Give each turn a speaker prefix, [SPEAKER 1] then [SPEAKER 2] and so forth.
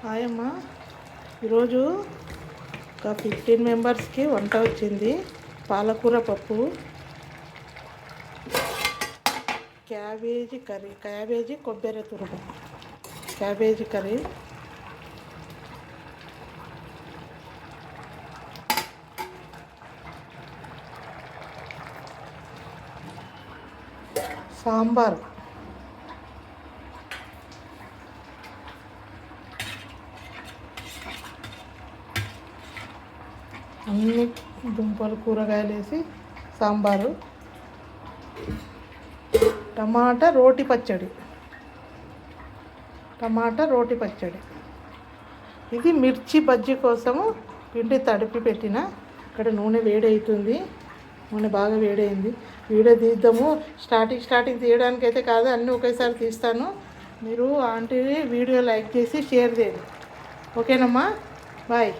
[SPEAKER 1] Hi అమ్మ. ఈరోజు ఒక 15 మెంబర్స్కి వంట వచ్చింది. పాలకూర పప్పు, క్యాబేజీ కర్రీ, క్యాబేజీ కొబ్బరి తురుము, క్యాబేజీ కర్రీ, సాంబార్, అన్ని దుంపలు కూరగాయలు వేసి సాంబారు, టమాటా రోటి పచ్చడి, ఇది మిర్చి బజ్జీ కోసము పిండి తడిపి పెట్టిన. ఇక్కడ నూనె వేడవుతుంది, నూనె బాగా వేడైంది. వీడియో తీద్దాము. స్టార్టింగ్ తీయడానికి అయితే కాదు, అన్నీ ఒకేసారి తీస్తాను. మీరు ఆంటీ వీడియో లైక్ చేసి షేర్ చేయండి. ఓకేనమ్మా, బాయ్.